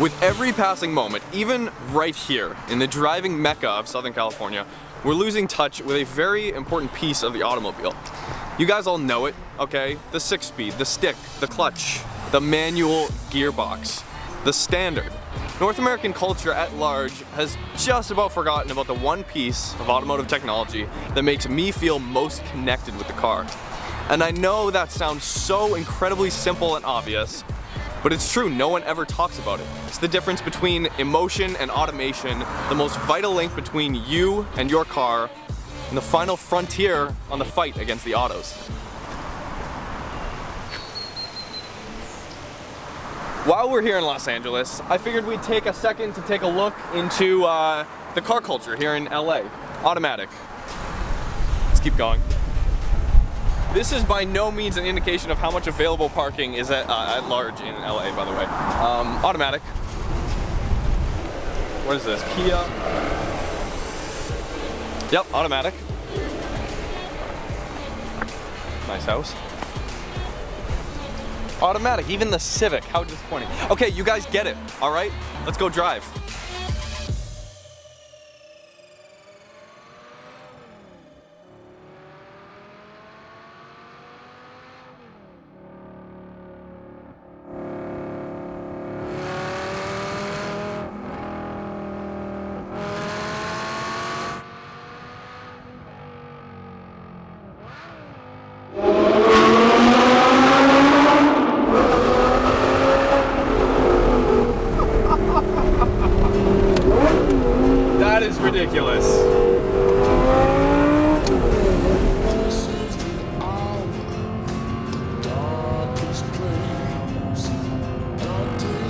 With every passing moment, even right here in the driving mecca of Southern California, we're losing touch with a very important piece of the automobile. You guys all know it, okay? The 6-speed, the stick, the clutch, the manual gearbox, the standard. North American culture at large has just about forgotten about the one piece of automotive technology that makes me feel most connected with the car. And I know that sounds so incredibly simple and obvious, but it's true, no one ever talks about it. It's the difference between emotion and automation, the most vital link between you and your car, and the final frontier on the fight against the autos. While we're here in Los Angeles, I figured we'd take a second to take a look into the car culture here in LA. Automatic. Let's keep going. This is by no means an indication of how much available parking is at large in LA, by the way. Automatic. What is this? Kia? Yep, automatic. Nice house. Automatic, even the Civic, how disappointing. Okay, you guys get it, all right? Let's go drive. That is ridiculous.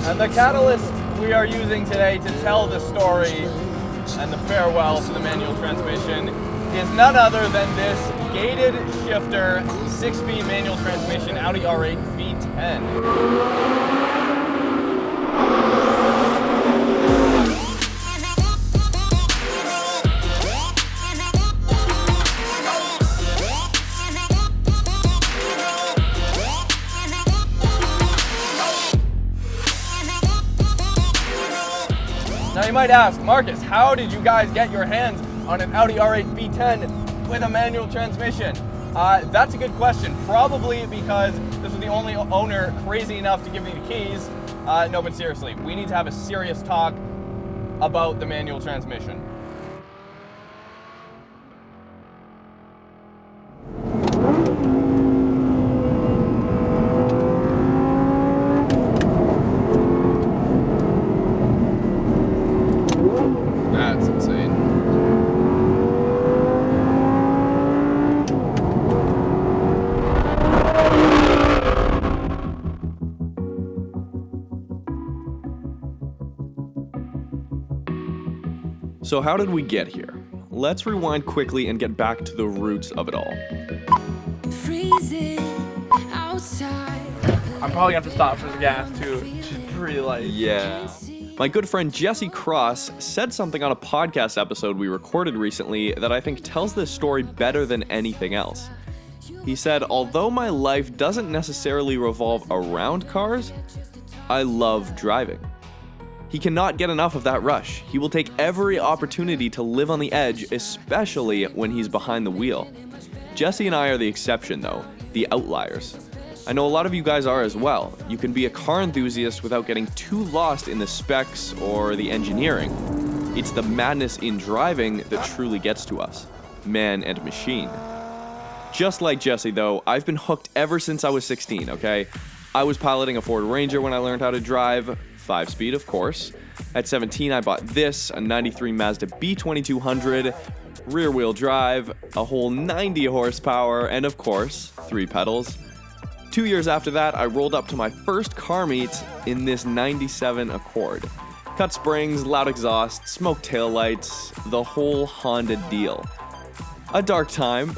And the catalyst we are using today to tell the story and the farewell to the manual transmission is none other than this gated shifter 6-speed manual transmission Audi R8 V10. Now you might ask, Marcus, how did you guys get your hands on an Audi R8 V10 with a manual transmission? That's a good question. Probably because this was the only owner crazy enough to give me the keys. No, but seriously, we need to have a serious talk about the manual transmission. That's insane. So how did we get here? Let's rewind quickly and get back to the roots of it all. I'm probably gonna have to stop for the gas too. It's pretty light. Yeah. My good friend Jesse Cross said something on a podcast episode we recorded recently that I think tells this story better than anything else. He said, although my life doesn't necessarily revolve around cars, I love driving. He cannot get enough of that rush. He will take every opportunity to live on the edge, especially when he's behind the wheel. Jesse and I are the exception though, the outliers. I know a lot of you guys are as well. You can be a car enthusiast without getting too lost in the specs or the engineering. It's the madness in driving that truly gets to us, man and machine. Just like Jesse though, I've been hooked ever since I was 16, okay? I was piloting a Ford Ranger when I learned how to drive, 5-speed of course. At 17 I bought this, a 93 Mazda B2200, rear-wheel drive, a whole 90 horsepower, and of course, 3 pedals. 2 years after that, I rolled up to my first car meet in this 97 Accord. Cut springs, loud exhaust, smoked taillights, the whole Honda deal. A dark time,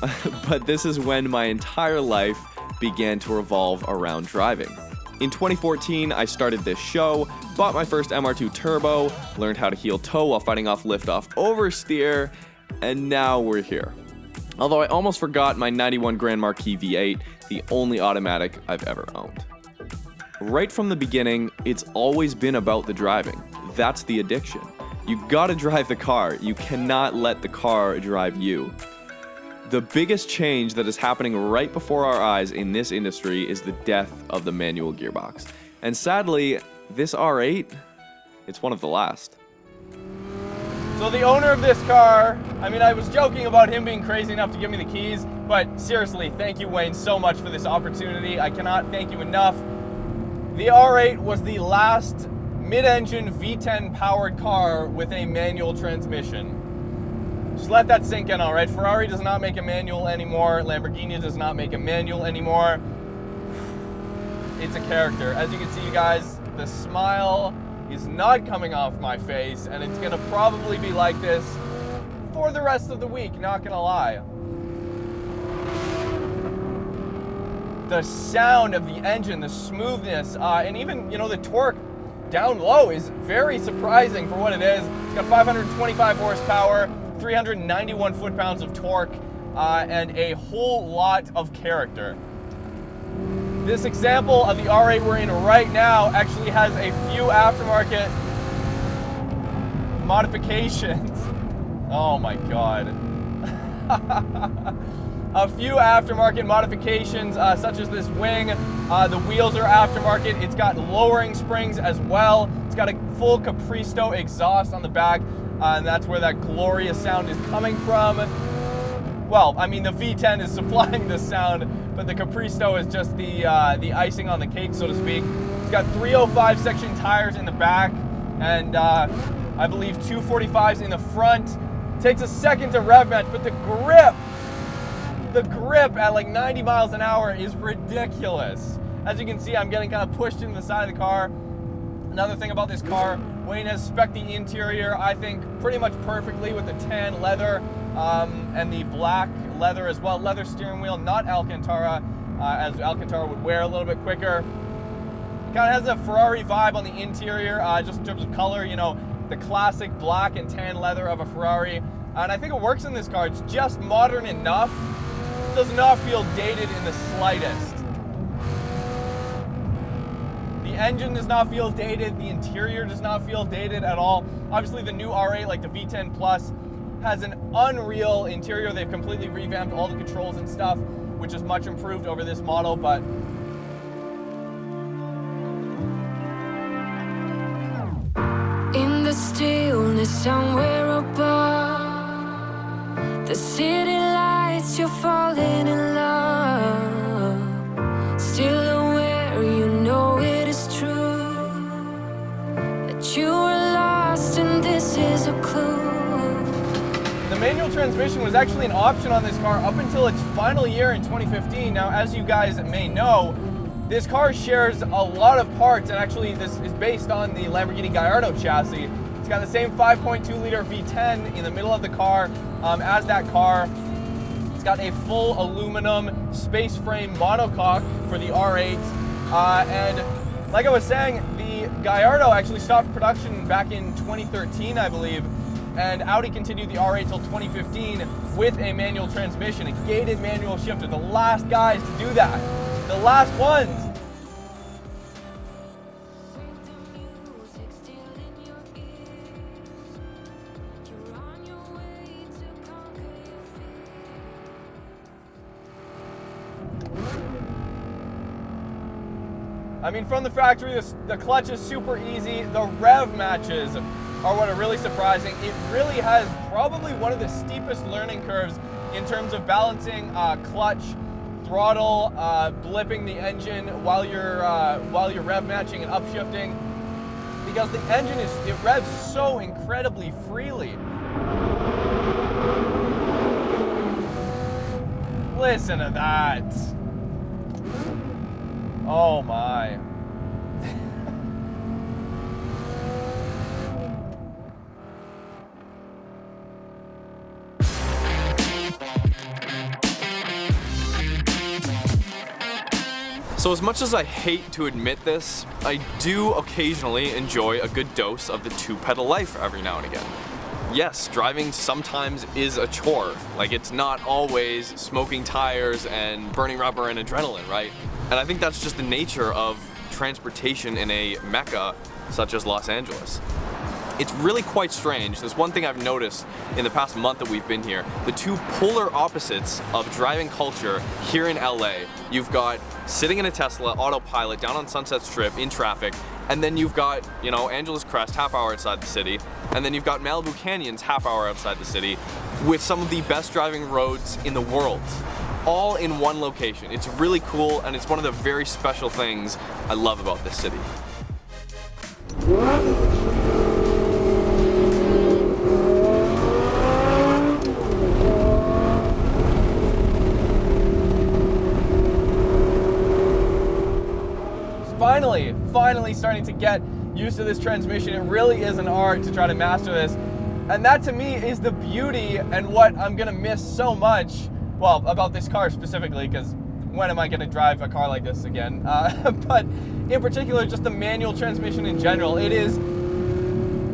but this is when my entire life began to revolve around driving. In 2014, I started this show, bought my first MR2 Turbo, learned how to heel toe while fighting off liftoff oversteer, and now we're here. Although I almost forgot my 91 Grand Marquis V8, the only automatic I've ever owned. Right from the beginning, it's always been about the driving. That's the addiction. You gotta drive the car. You cannot let the car drive you. The biggest change that is happening right before our eyes in this industry is the death of the manual gearbox. And sadly, this R8, it's one of the last. So the owner of this car, I mean, I was joking about him being crazy enough to give me the keys, but seriously, thank you, Wayne, so much for this opportunity. I cannot thank you enough. The R8 was the last mid-engine V10 powered car with a manual transmission. Just let that sink in, all right? Ferrari does not make a manual anymore. Lamborghini does not make a manual anymore. It's a character. As you can see, you guys, the smile is not coming off my face, and it's gonna probably be like this for the rest of the week, not gonna lie. The sound of the engine, the smoothness, and even, you know, the torque down low is very surprising for what it is. It's got 525 horsepower, 391 foot-pounds of torque, and a whole lot of character. This example of the R8 we're in right now actually has a few aftermarket modifications. Oh my God. A few aftermarket modifications, such as this wing. The wheels are aftermarket. It's got lowering springs as well. It's got a full Capristo exhaust on the back, and that's where that glorious sound is coming from. Well, I mean, the V10 is supplying the sound, but the Capristo is just the icing on the cake, so to speak. It's got 305 section tires in the back, and I believe 245s in the front. It takes a second to rev match, but the grip at like 90 miles an hour is ridiculous. As you can see, I'm getting kind of pushed into the side of the car. Another thing about this car, Wayne has spec'd the interior, I think, pretty much perfectly with the tan leather and the black leather as well. Leather steering wheel, not Alcantara, as Alcantara would wear a little bit quicker. Kind of has a Ferrari vibe on the interior, just in terms of color, you know, the classic black and tan leather of a Ferrari. And I think it works in this car. It's just modern enough. It does not feel dated in the slightest. The engine does not feel dated. The interior does not feel dated at all. Obviously, the new R8, like the V10 Plus, has an unreal interior. They've completely revamped all the controls and stuff, which is much improved over this model, but in the stillness somewhere above the city lights, you're falling in love. Still aware, you know it is true that you were lost and this is a clue. the manual transmission was actually an option on this car up until its final year in 2015. Now, as you guys may know, this car shares a lot of parts, and actually this is based on the Lamborghini Gallardo chassis. It's got the same 5.2 liter V10 in the middle of the car as that car. It's got a full aluminum space frame monocoque for the R8. And like I was saying, the Gallardo actually stopped production back in 2013, I believe. And Audi continued the R8 till 2015 with a manual transmission, a gated manual shifter. The last guys to do that. The last ones. I mean, from the factory, the clutch is super easy. The rev matches are what are really surprising. It really has probably one of the steepest learning curves in terms of balancing clutch, throttle, blipping the engine while you're rev matching and upshifting, because the engine it revs so incredibly freely. Listen to that. Oh my. So as much as I hate to admit this, I do occasionally enjoy a good dose of the two-pedal life every now and again. Yes, driving sometimes is a chore. Like, it's not always smoking tires and burning rubber and adrenaline, right? And I think that's just the nature of transportation in a mecca such as Los Angeles. It's really quite strange. There's one thing I've noticed in the past month that we've been here. The two polar opposites of driving culture here in LA. You've got sitting in a Tesla autopilot down on Sunset Strip in traffic, and then you've got, you know, Angeles Crest half hour outside the city, and then you've got Malibu Canyons half hour outside the city with some of the best driving roads in the world, all in one location. It's really cool, and it's one of the very special things I love about this city. Finally starting to get used to this transmission. It really is an art to try to master this. And that to me is the beauty and what I'm gonna miss so much, well, about this car specifically, because when am I gonna drive a car like this again? But in particular, just the manual transmission in general. It is,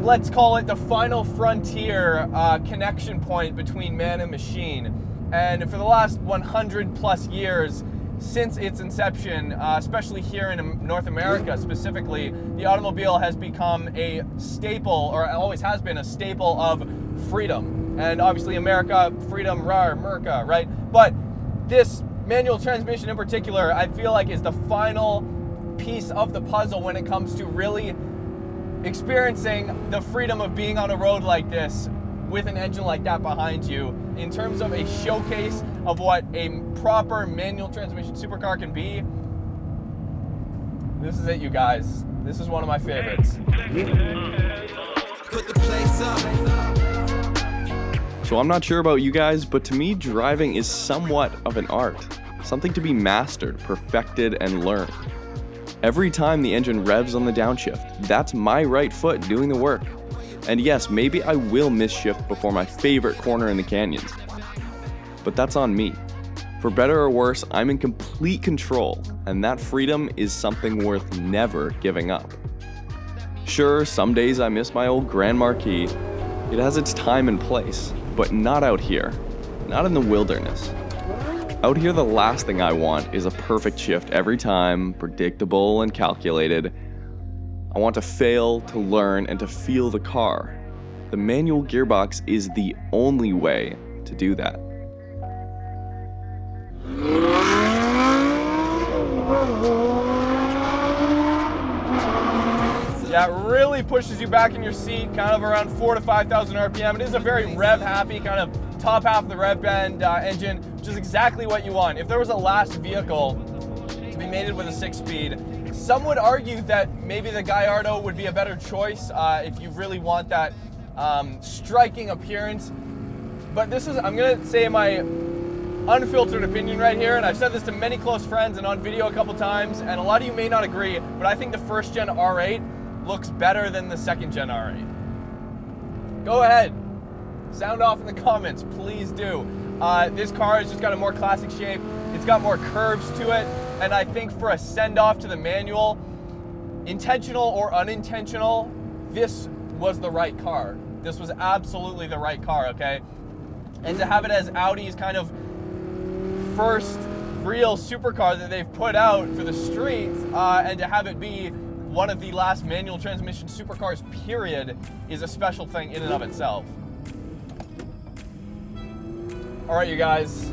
let's call it the final frontier connection point between man and machine. And for the last 100 plus years, since its inception, especially here in North America specifically, the automobile has become a staple, or always has been a staple of freedom. And obviously America, freedom, rar, America, right? But this manual transmission in particular, I feel like is the final piece of the puzzle when it comes to really experiencing the freedom of being on a road like this with an engine like that behind you, in terms of a showcase of what a proper manual transmission supercar can be. This is it, you guys. This is one of my favorites. Put the place up. So I'm not sure about you guys, but to me, driving is somewhat of an art. Something to be mastered, perfected, and learned. Every time the engine revs on the downshift, that's my right foot doing the work. And yes, maybe I will miss shift before my favorite corner in the canyons. But that's on me. For better or worse, I'm in complete control, and that freedom is something worth never giving up. Sure, some days I miss my old Grand Marquis. It has its time and place, but not out here. Not in the wilderness. Out here, the last thing I want is a perfect shift every time, predictable and calculated. I want to fail, to learn, and to feel the car. The manual gearbox is the only way to do that. Yeah, it really pushes you back in your seat, kind of around 4,000 to 5,000 RPM. It is a very rev-happy, kind of top half of the rev band engine, which is exactly what you want. If there was a last vehicle to be mated with a 6-speed, some would argue that maybe the Gallardo would be a better choice if you really want that striking appearance. But this is, I'm gonna say my unfiltered opinion right here, and I've said this to many close friends and on video a couple times, and a lot of you may not agree, but I think the first gen R8 looks better than the second gen R8. Go ahead, sound off in the comments, please do. This car has just got a more classic shape, it's got more curves to it, and I think for a send-off to the manual, intentional or unintentional, this was the right car. This was absolutely the right car, okay? And to have it as Audi's kind of first real supercar that they've put out for the streets, and to have it be one of the last manual transmission supercars, period, is a special thing in and of itself. All right, you guys.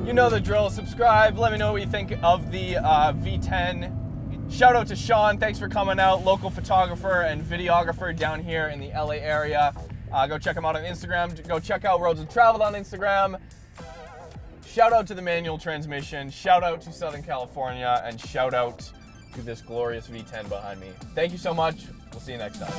You know the drill. Subscribe. Let me know what you think of the V10. Shout out to Sean. Thanks for coming out. Local photographer and videographer down here in the LA area. Go check him out on Instagram. Go check out Roads Untraveled on Instagram. Shout out to the manual transmission. Shout out to Southern California. And shout out to this glorious V10 behind me. Thank you so much. We'll see you next time.